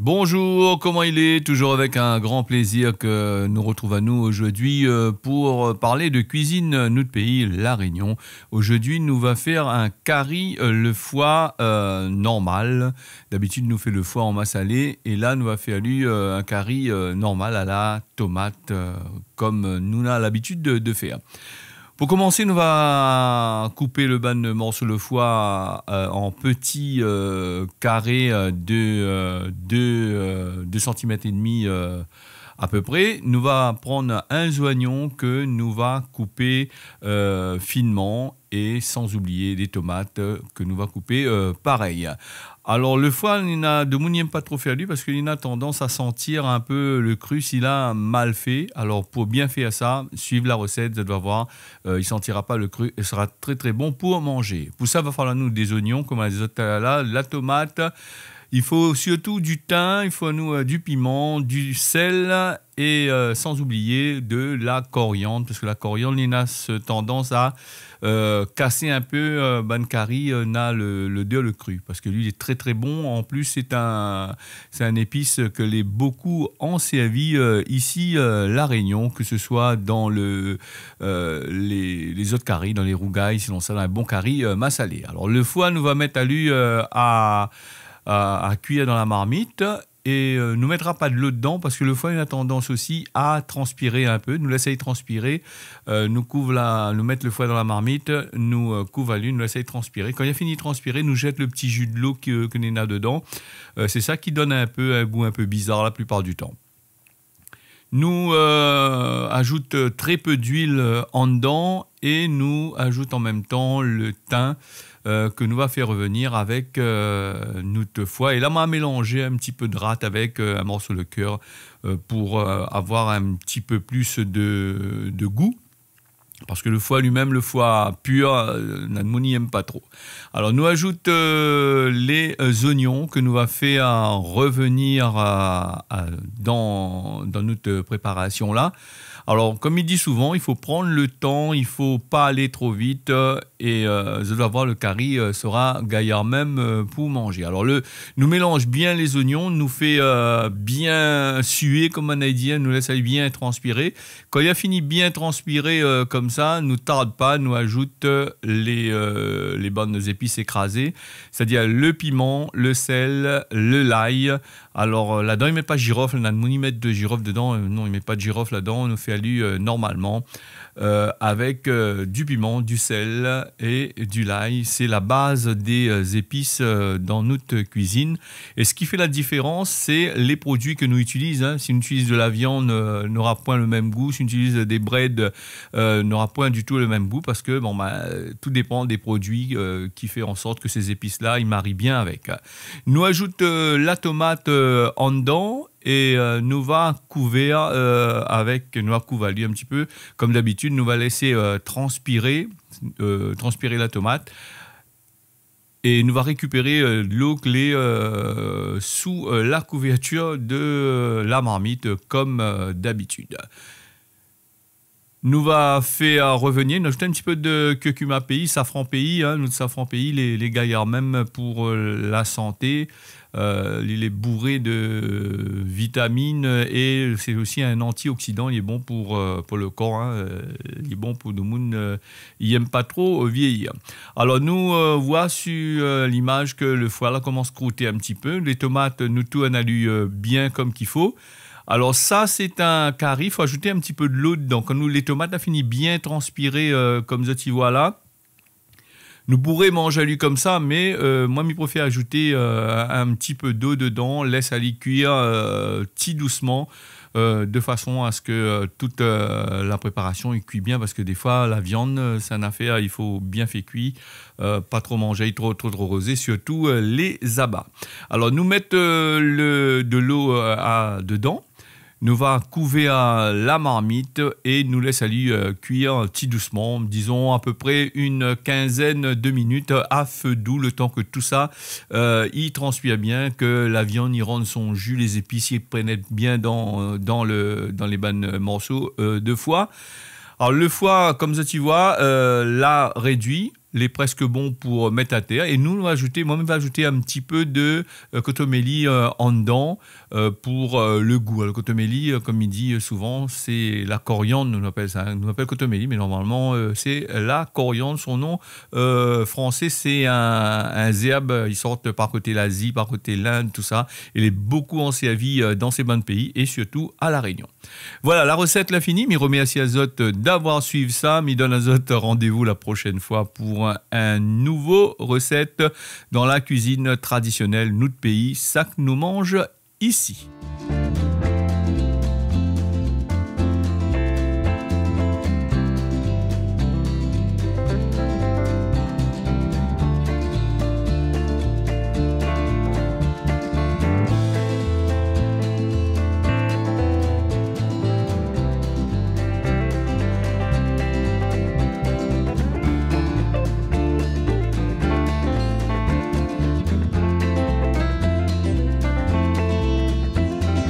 Bonjour, comment il est? Toujours avec un grand plaisir que nous retrouvons nous aujourd'hui pour parler de cuisine notre pays, La Réunion. Aujourd'hui, nous va faire un curry le foie normal. D'habitude, nous fait le foie en masse salée et là, nous va faire lui un curry normal à la tomate comme nous avons l'habitude de faire. Pour commencer, nous va couper le ban de morceaux de foie en petits carrés de 2 cm et demi à peu près. Nous va prendre un oignon que nous va couper finement et sans oublier les tomates que nous va couper pareil. Alors le foie, il a de n'aime pas trop faire lui parce qu'il a tendance à sentir un peu le cru s'il a mal fait. Alors pour bien faire ça, suivre la recette, vous allez voir, il sentira pas le cru et sera très très bon pour manger. Pour ça, il va falloir nous des oignons comme les autres là, la tomate. Il faut surtout du thym, il faut nous du piment, du sel et sans oublier de la coriandre parce que la coriandre il a cette tendance à casser un peu ban curry n'a le cru parce que lui il est très très bon. En plus c'est un épice que les beaucoup ont servi ici La Réunion, que ce soit dans les autres currys, dans les rougailles, sinon ça dans un bon curry massalé. Alors le foie nous va mettre à lui à cuire dans la marmite et ne mettra pas de l'eau dedans parce que le foie il a tendance aussi à transpirer un peu. Nous laisser transpirer, nous mettre le foie dans la marmite, nous couvre à lui, nous laisser transpirer. Quand il a fini de transpirer, nous jette le petit jus de l'eau que nous a dedans. C'est ça qui donne un goût un peu bizarre la plupart du temps. Nous ajoute très peu d'huile en dedans et nous ajoute en même temps le thym que nous va faire revenir avec notre foie. Et là, on va mélanger un petit peu de rate avec un morceau de cœur pour avoir un petit peu plus de goût. Parce que le foie lui-même, le foie pur, nous n'aime pas trop. Alors, nous ajoute les oignons que nous va faire revenir dans notre préparation là. Alors, comme il dit souvent, il faut prendre le temps, il ne faut pas aller trop vite et vous allez voir, le curry sera gaillard même pour manger. Alors, nous mélange bien les oignons, nous fait bien suer, comme on a dit, nous laisse aller bien transpirer. Quand il a fini bien transpirer comme ça, nous tarde pas, nous ajoute les bonnes épices écrasées, c'est-à-dire le piment, le sel, le l'ail. Alors là-dedans, il ne met pas de girofle, on a de mettre de girofle dedans, non, il ne met pas de girofle là-dedans, on nous fait aller normalement avec du piment, du sel et du l'ail. C'est la base des épices dans notre cuisine. Et ce qui fait la différence, c'est les produits que nous utilisons. Si on utilise de la viande, n'aura point le même goût. Si on utilise des breads, n'aura point du tout le même goût parce que tout dépend des produits qui fait en sorte que ces épices-là, ils marient bien avec. Nous ajoute la tomate en dedans et nous va couvrir nous va couvrir un petit peu comme d'habitude. Nous va laisser transpirer la tomate et nous va récupérer de l'eau clé sous la couverture de la marmite comme d'habitude. Nous va faire revenir, nous ajouter un petit peu de curcuma pays, safran pays, notre safran pays, les gaillards même pour la santé. Il est bourré de vitamines et c'est aussi un antioxydant. Il est bon pour le corps. Il est bon pour le monde. Il n'aime pas trop vieillir. Alors nous voit sur l'image que le foie là commence à croûter un petit peu. Les tomates, nous tout en allu bien comme qu'il faut. Alors ça, c'est un curry. Il faut ajouter un petit peu de l'eau dedans. Quand les tomates ont fini bien transpirer comme ça, tu vois là. Nous pourrions manger à lui comme ça, mais moi, je préfère ajouter un petit peu d'eau dedans, laisse aller cuire petit doucement, de façon à ce que toute la préparation cuit bien, parce que des fois, la viande, c'est une affaire, il faut bien faire cuire, pas trop manger, trop rosé, surtout les abats. Alors, nous mettons de l'eau dedans. Nous va couvrir la marmite et nous laisse aller cuire petit doucement, disons à peu près une quinzaine de minutes à feu doux, le temps que tout ça y transpire bien, que la viande y rende son jus, les épices y prennent bien dans les bonnes morceaux de foie. Alors le foie, comme ça tu vois, l'a réduit. les presque bons pour mettre à terre. Et nous, moi-même, vais ajouter un petit peu de cotomélie en dedans pour le goût. Alors, le cotomélie, comme il dit souvent, c'est la coriandre, nous l'appelle ça. Nous l'appelle cotomélie, mais normalement, c'est la coriandre. Son nom français, c'est un zerbe. Ils sortent par côté l'Asie, par côté l'Inde, tout ça. Il est beaucoup servi dans ces bons pays et surtout à La Réunion. Voilà, la recette l'a finie. Je remercie Azote d'avoir suivi ça. Je donne Azote rendez-vous la prochaine fois pour un nouveau recette dans la cuisine traditionnelle, nous de pays, ça que nous mange ici.